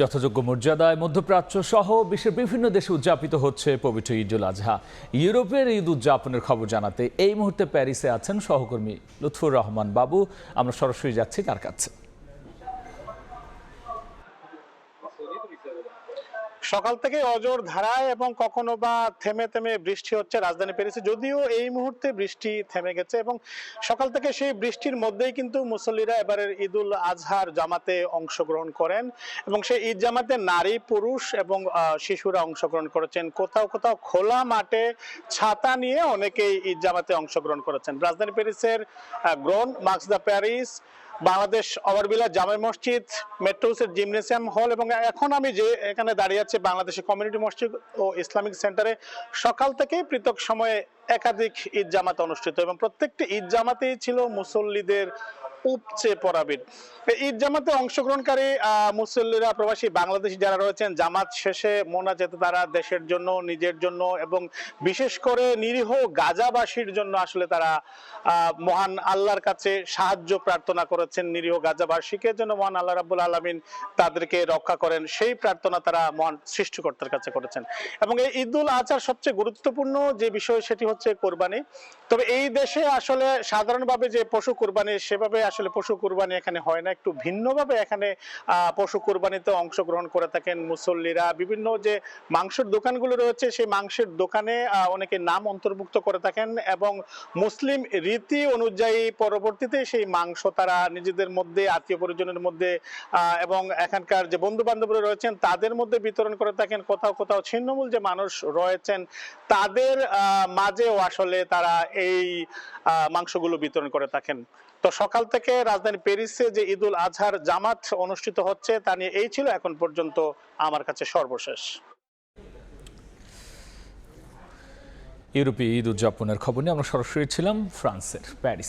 যথাযোগ্য মর্যাদায় মধ্যপ্রাচ্য সহ বিশ্বের বিভিন্ন দেশে উদযাপিত হচ্ছে পবিত্র ঈদ উল আজহা। ইউরোপের ঈদ উদযাপনের খবর জানাতে এই মুহূর্তে প্যারিসে আছেন সহকর্মী লুৎফুর রহমান বাবু। আমরা সরাসরি যাচ্ছি তার কাছে। সকাল থেকে অজোর ধারায় এবং কখনো বা থেমে থেমে বৃষ্টি হচ্ছে রাজধানী প্যারিসে, যদিও এই মুহূর্তে বৃষ্টি থেমে গেছে এবং সকাল থেকে সেই বৃষ্টির মধ্যেই কিন্তু মুসল্লিরা এবারের ঈদ উল আজহার জামাতে অংশগ্রহণ করেন এবং সেই ঈদ জামাতে নারী পুরুষ এবং শিশুরা অংশগ্রহণ করেছেন। কোথাও কোথাও খোলা মাঠে ছাতা নিয়ে অনেকেই ঈদ জামাতে অংশগ্রহণ করেছেন। রাজধানী প্যারিসের গ্র্যান্ড মার্কস দা প্যারিস, বাংলাদেশ ওভারভিলা জামে মসজিদ, মেট্রোসের জিমনেসিয়াম হল এবং এখন আমি যে এখানে দাঁড়িয়ে আছি বাংলাদেশের কমিউনিটি মসজিদ ও ইসলামিক সেন্টারে সকাল থেকেই পৃথক সময়ে একাধিক ঈদ জামাত অনুষ্ঠিত এবং প্রত্যেকটি ঈদ জামাতেই ছিল মুসল্লিদের উপচে পড়া ভিড়। ঈদ জামাতে অংশগ্রহণকারী মুসল্লিরা প্রবাসী বাংলাদেশী যারা রয়েছেন জামাত শেষে মোনাজাতে তারা দেশের জন্য, নিজের জন্য এবং বিশেষ করে নিরীহ গাজাবাসীর জন্য আসলে তারা মহান আল্লাহর কাছে সাহায্য প্রার্থনা করেছেন। নিরীহ গাজাবাসীকে যেন মহান আল্লাহ রাব্বুল আলামিন তাদেরকে রক্ষা করেন সেই প্রার্থনা তারা মহান সৃষ্টিকর্তার কাছে করেছেন। এবং এই ঈদ উল আজহার সবচেয়ে গুরুত্বপূর্ণ যে বিষয় সেটি হচ্ছে কোরবানি। তবে এই দেশে আসলে সাধারণভাবে যে পশু কোরবানি সেভাবে আসলে পশু কোরবানি এখানে হয় না, একটু ভিন্নভাবে এখানে পশু কোরবানিতে অংশগ্রহণ করে থাকেন মুসল্লিরা। বিভিন্ন যে মাংসের দোকানগুলো রয়েছে সেই মাংসের দোকানে অনেকে নাম অন্তর্ভুক্ত করে থাকেন এবং মুসলিম রীতি অনুযায়ী পরবর্তীতে সেই মাংস তারা নিজেদের মধ্যে, আত্মীয় পরিজনের মধ্যে এবং এখানকার যে বন্ধু বান্ধবরা রয়েছেন তাদের মধ্যে বিতরণ করে থাকেন। কোথাও কোথাও ছিন্নমূল যে মানুষ রয়েছেন তাদের মাঝেও আসলে তারা এই মাংসগুলো বিতরণ করে থাকেন। তো সকাল থেকে রাজধানী প্যারিসে যে ঈদ উল আজহার জামাত অনুষ্ঠিত হচ্ছে তা নিয়ে এই ছিল এখন পর্যন্ত আমার কাছে সর্বশেষ। ইউরোপে ঈদ উদযাপনের খবর নিয়ে আমরা সরাসরি ছিলাম ফ্রান্সের প্যারিস।